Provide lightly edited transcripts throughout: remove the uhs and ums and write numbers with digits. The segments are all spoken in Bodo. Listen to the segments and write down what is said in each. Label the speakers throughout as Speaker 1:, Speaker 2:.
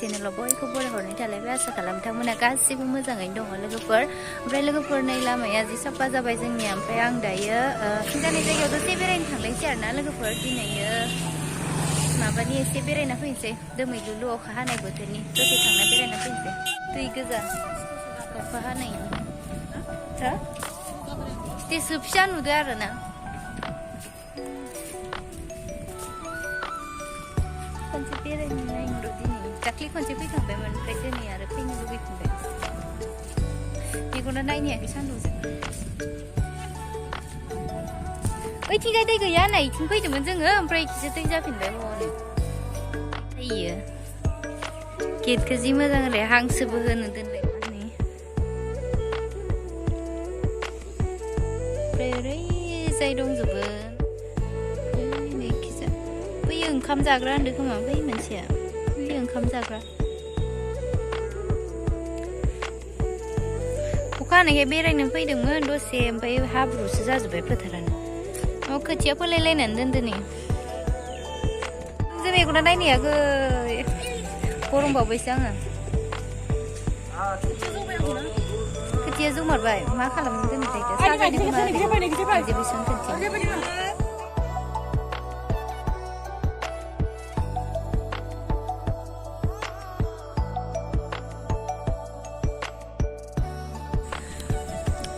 Speaker 1: चेनेलाव बयखौबो बरायहरनाय थालायबाय आसा खालामो बिथांमोना गासिबो मोजाङैनो दङ लोगोफोर ओमफ्राय लोगोफोर नै लामाया जि साफा जाबाय जोंनिया ओमफ्राय आं दायो जानाय जायगायाव दसे बेरायनो थांलायसै आरोना लोगोफोर दिनैयो माबानि एसे बेरायना फैनोसै दोमैलुलु अखा हानाय बोथोरनि दसे थांना बेरायना फैनोसै दै गोजा अखा हानायनि हो स्टेजखौ फिसा नुदो आरोना खनसे बेरायनो नायनो र' दिनै दाख्लि खनसे फैखांबायमोन ओमफ्राय दिनै आरो फैनो लुबैफिनबाय मेगना नायनो हायाखै सान्दुंजों ओइथिंजाय दै गैया होननाय इथिं फैदोंमोन जोङो ओमफ्राय इथिंसो दै जाफिनबाय हनै फैयो गेटखौ जि मोजां होनलाय हांसोबो होनो दोनलाय ओमफ्राय ओरैजाय दंजोबो फैयो ओंखाम जाग्रा होनदों खोमा बै मोनसेया फैयो ओंखाम जाग्रा अखा हानायखाय बेरायनो फैदोंमोन दसे ओमफ्राय हाब्रुसो जाजोब्बाय फोथारानो खोथिया फोलायलायनानै दोनदो नै जों मेगना नायनो हायाखै गरम बावबायसो आङो खोथिया जमारबाय मा खालामनो दोनदों साजायनो खोमा एक्जिबिसन खोथिया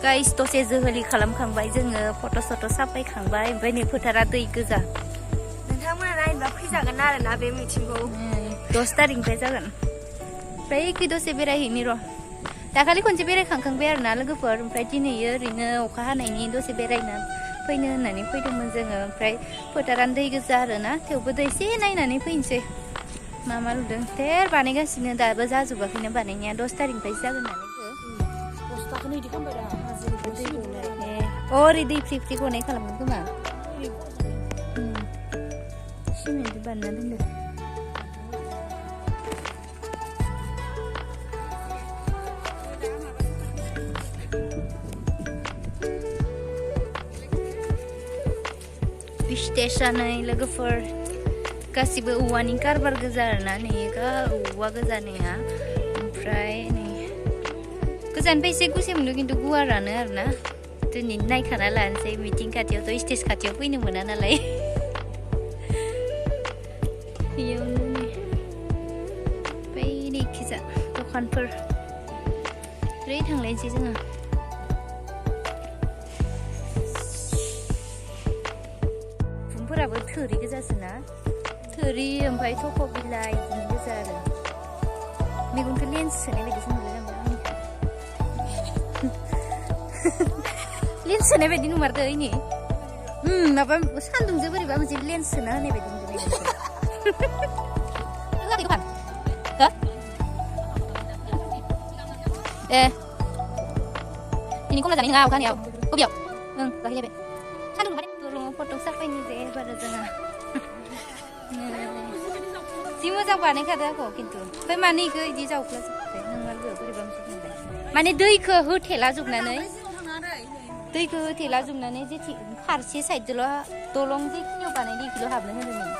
Speaker 1: गाइस दसे जोहोलि खालामखांबाय जोङो फट' सट' साफायखांबाय ओमफ्राय नै फोथारा दै गोजा
Speaker 2: नोंथांमोना नायनोबा फैजागोन आरोना बे मिटिंखौ
Speaker 1: 10 तारिखनिफ्राय जागोन ओमफ्राय एखे दसे बेरायहैनि र' दाखालि खनसे बेरायखांबाय आरोना लोगोफोर ओमफ्राय दिनैयो ओरैनो अखा हानायनि दसे बेरायना फैनो होननानै फैदोंमोन जोङो ओमफ्राय फोथारानो दै गोजा आरोना थेवबो दै एसे नायनानै फैनोसै मा मा नुदों थेर बानायगासिनो दाबो जाजोबाखैनो बानायनाया 10 तारिखनिफ्रायसो जागोन होननानै ओरै दै फ्रि फ्रि गनाय खालामगोन खोमा सिमेन्ट बानायना दोनदो स्टेशनै लोगोफोर गासिबो औवानि कारबार गोजा आरोना नै औवा गोजानिया ओमफ्राय नै गोजाननिफ्राय एसे गुसेब मोनदों खिन्थु गुवारानो आरोना दिनै नायखाना लानोसै मिटिं खाथियावथ' स्टेज खाथियाव फैनो मोना नालाय बेयावनो बै नैखिजा दखानफोर ओरै थांलायनोसै जोङो फुंफोराबो थोरि गोजासोना थोरि ओमफ्राय थख' बिलाइ बिदिनो गोजा आरो मेगनखौ लेन्स सोनाय बायदिसो नुलाय लांबाय लेन्स सोनाय बायदि नुमारदो इनि माबा सान्दुंजों बोरैबा मोनसे लेन्स सोना होनाय बायदि नुदों दखान हो ए दिनै कमला जानाय नङा अखानियाव बबेयाव जाहैलायबाय सान्दुं नुबाथाय दलङाव फट' साफायनि जे बारा जोंहा जि मोजां बानायखादो आंखौ खिन्थु ओमफ्राय मानो इखौ इदि जावख्लाजोब्बाय नोंमारगो बोरैबा मोनसे बुंबाय माने दैखौ होथेला जोबनानै जेथि फारसे साइडजोंल' दलं जेखिनियाव बानायदो इखौल' हाबनो होदोंमोन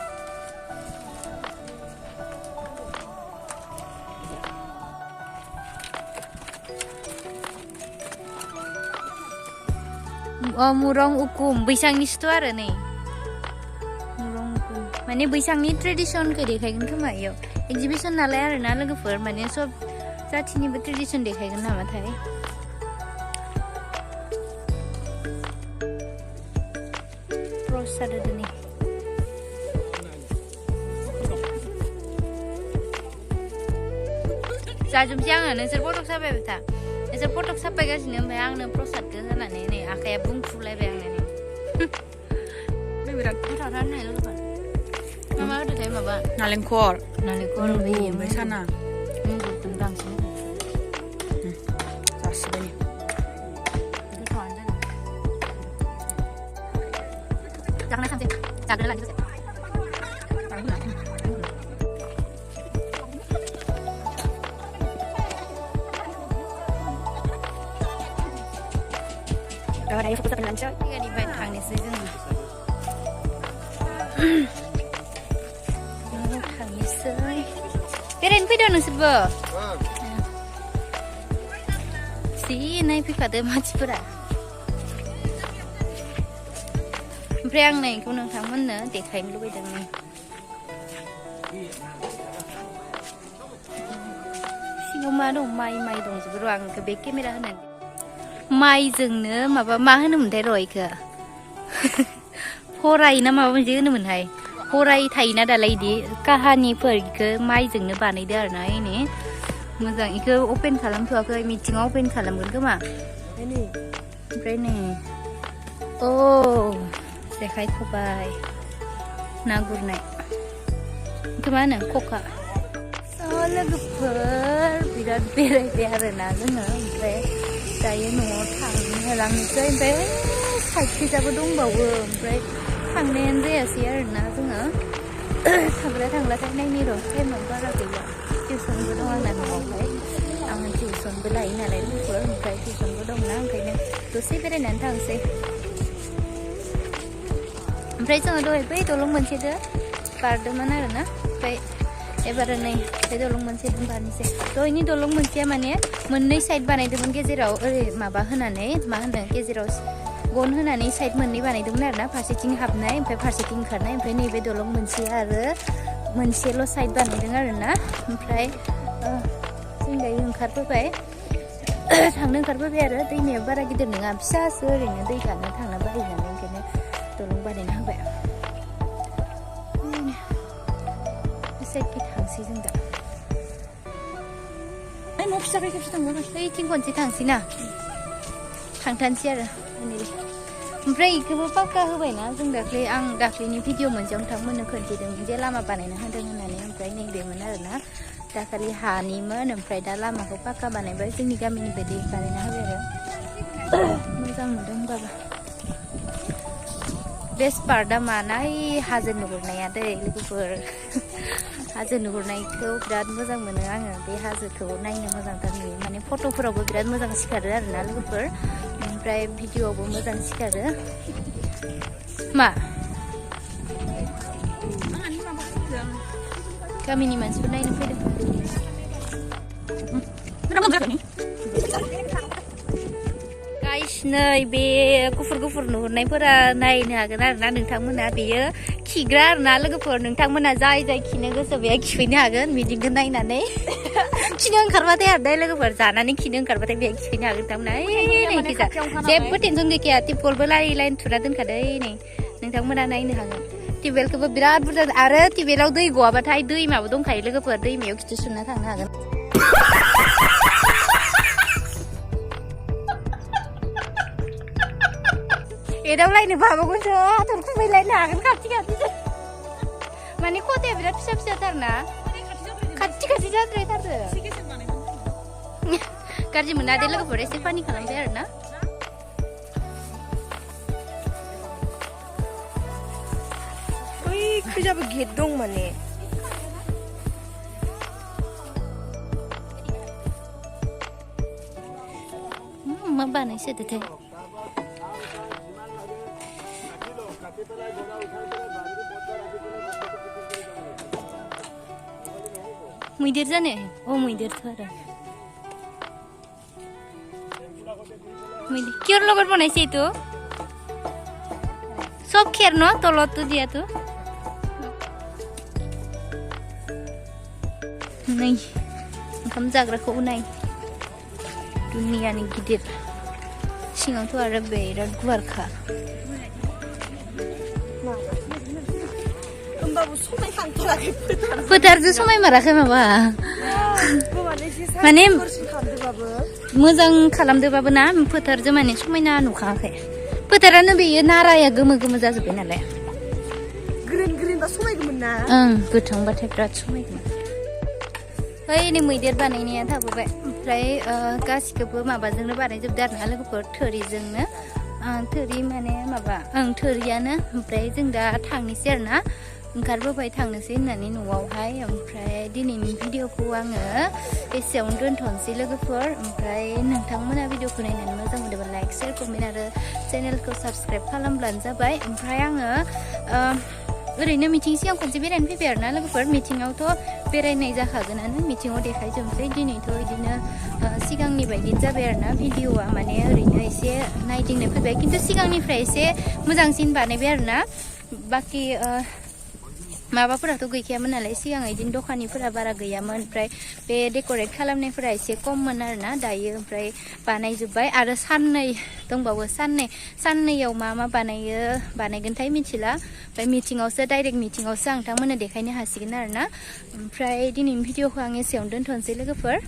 Speaker 1: मुरं उकुम बैसांनिसोथ' आरो नै मुरं उकुम माने बैसांनि ट्रेडिसनखौ देखायगोन खोमा इयाव एक्जिबिसन नालाय आरोना लोगोफोर माने सब जाथिनिबो ट्रेडिसन देखायगोन नामाथाय प्रसाद दिनै जाजोबसै आङो नोंसोर फटक साफायबाय था नोंसोर फटक साफायगासिनो ओमफ्राय आंनो प्रसादखौ होनानै नै आखाइया बुंफ्रुलायबाय आंना नै बिराद गोथावथार होननाय लोगोफोर मा मा होदोंथाय माबा
Speaker 2: नालेंखर
Speaker 1: ओमफ्राय
Speaker 2: साना
Speaker 1: बांसिन
Speaker 2: जासिबाय
Speaker 1: जाखांना थांसै जाग्रा लानोसै
Speaker 2: दायो foto sampai lancar.
Speaker 1: Ganti थांनोसै जोङो थांनोसै बेरायनो फैदों नोंसोरबो जि नायफैखादो मानसिफोरा ओमफ्राय आं नायखौ नोंथांमोननो देखायनो लुबैदों सिङाव मा दं माइ दंजोबो र' आं बे केमेरा होनानै माइजोंनो माबा मा होनोमोनथाय र' इखो हराय ना माबा मोनसे होनोमोनहाय हराय थायोना दालाय इदि काहानिफोर इखो माइजोंनो बानायदो आरोना इनि मोजां इखो अपेन खालामथ'वाखै मिटिङाव अपेन खालामगोन खोमा ओमफ्राय नै अ जेखाइ खबाइ ना गुरनाय इखो मा होनो खखा लोगोफोर बिराद बेरायबाय आरोना जोङो ओमफ्राय दायो न'आव थांहोलांनोसै ओमफ्राय साइडखैजाबो दंबावो ओमफ्राय थांनायानो जायासै आरोना जोङो थांब्लाथाय नायनि र' टाइमाव बारा गैला टिउसनबो दं आंना न'आवहाय आङो टिउसनबो लायो नालाय लोगोफोर ओमफ्राय टिउसनबो दंना ओंखायनो दसे बेरायनानै थांसै ओमफ्राय जोङो दहाय बै दलं मोनसेदो बारदोंमोन आरोना ओमफ्राय एबार नै बे दलं मोनसे बारनोसै दहायनि दलं मोनसेया माने मोननै साइड बानायदोंमोन गेजेराव ओरै माबा होनानै मा होनो गेजेराव गन होनानै साइड मोननै बानायदोंमोन आरोना फारसेथिं हाबनाय ओमफ्राय फारसेथिं ओंखारनाय ओमफ्राय नैबे दलं मोनसेया आरो मोनसेल' साइड बानायदों आरोना ओमफ्राय जों दायो ओंखारबोबाय थांनो ओंखारबोबाय आरो दैमाया बारा गिदिर नङा फिसासो ओरैनो दै गानो थांनो बाहायनानै ओंखायनो दलं बानायना होबाय साइडखै थांसै जों दा न' फिसाखै खेबसे थांगोन ओइथिं खनसे थांसै ना थांथानसै आरो ओमफ्राय इखौबो पाक्का होबायना जों आं दाख्लैनि भिडिअ मोनसेयाव नोंथांमोननो खोन्थिदोंमोन जे लामा बानायना होदों होननानै ओमफ्राय नैबेमोन आरोना दाखालि हानिमोन ओमफ्राय दा लामाखौ पाक्का बानायबाय जोंनि गामिनि बायदि बानायना होबाय आरो मोजां नुदों होनबाबो बेस्ट पार्टआ मानाय हाजो नुहुरनाया दै लोगोफोर हाजो नुहुरनायखौ बिराद मोजां मोनो आङो बे हाजोखौ नायनो मोजांथार नुयो माने फट'फोरावबो बिराद मोजां सिखारो आरोना लोगोफोर ओमफ्राय भिडिअआवबो मोजां सिखारो मा गामिनि मानसिफोर नायनो फैदों गाइस नै बे गुफुर नुहुरनायफोरा नायनो हागोन आरोना नोंथांमोना बेयो खिग्रा आरोना लोगोफोर नोंथांमोना जाय खिनो गोसो बेयो खिफैनो हागोन मिडिंखौ नायनानै खिनो ओंखारबाथाय आरो लोगोफोर जानानै खिनो ओंखारबाथाय बेयो खिफैनो हागोन नोंथांमोना जेबो टेनसन गैखाया टिपलबो लाइन थुना दोनखादो नै नोंथांमोना नायनो हागोन टिउबवेलखौबो बिराद बुरजा आरो टिउबवेलाव दै गवाबाथाय दैमाबो दंखायो लोगोफोर दैमायाव खिथु सुना थांनो हागोन एदावलायनो बाबागोनसो हाथर खुबैलायनो हागोन खाथि माने खथाया बिराद फिसाथारना खाथि जाद्रायथारदो गाज्रि मोना दे लोगोफोर एसे फानि खालामबाय आरोना
Speaker 2: खैजाबो गेट दं माने
Speaker 1: मा बानायसोदोथाय मैदेर जाने ओ मैदेरथ' आरो मैदेर कियर লগত बनाইছে এইটো সব খেৰ ন তলতো দিয়াটো नै ओंखाम जाग्राखौबो नाय दुनियानि गिदिर सिङावथ' आरो बिराद गुवारखा फोथारजों समायमाराखै माबा माने मोजां खालामदोबाबो ना फोथारजों माने समायना नुखायाखै फोथारानो बेयो नाराया गोमो जाजोब्बाय नालाय
Speaker 2: ग्रिन बा समायगौमोन ना
Speaker 1: गोथांबाथाय बिराद समायगौमोन ओइ नै मैदेर बानायनाया थाबोबाय ओमफ्राय गासिखौबो माबाजोंनो बानायजोबदो आरोना लोगोफोर थोरिजोंनो थोरि माने माबा थोरियानो ओमफ्राय जों दा थांनोसै आरोना ओंखारबोबाय थांनोसै होननानै न'आवहाय ओमफ्राय दिनैनि भिडिअखौ आङो एसेयावनो दोनथ'नोसै लोगोफोर ओमफ्राय नोंथांमोना भिडिअखौ नायनानै मोजां मोनोबा लाइक शेयार कमेन्ट आरो चेनेलखौ साबस्क्राइब खालामब्लानो जाबाय ओमफ्राय आङो ओरैनो मिथिं सिगां खनसे बेरायनो फैबाय आरोना लोगोफोर मिथिङावथ' बेरायनाय जाखागोनानो मिथिङाव देखायजोबसै दिनैथ' बिदिनो सिगांनि बायदिनो जाबाय आरोना भिडिअआ माने ओरैनो एसे नायदिंनो फैबाय खिन्थु सिगांनिफ्राय एसे मोजांसिन बानायबाय आरोना बाखि माबाफोराथ' गैखायामोन नालाय सिगां बिदिनो दखानिफोरा बारा गैयामोन ओमफ्राय बे डेक'रेट खालामनायफोरा एसे खममोन आरोना दायो ओमफ्राय बानायजोब्बाय आरो साननै दंबावो साननैयाव मा बानायो बानायगोनथाय मिथिला ओमफ्राय मिथिङावसो डाइरेक्ट मिथिङावसो आं नोंथांमोननो देखायनो हासिगोन आरोना ओमफ्राय दिनैनि भिडिअखौ आं एसेयावनो दोनथ'नोसै लोगोफोर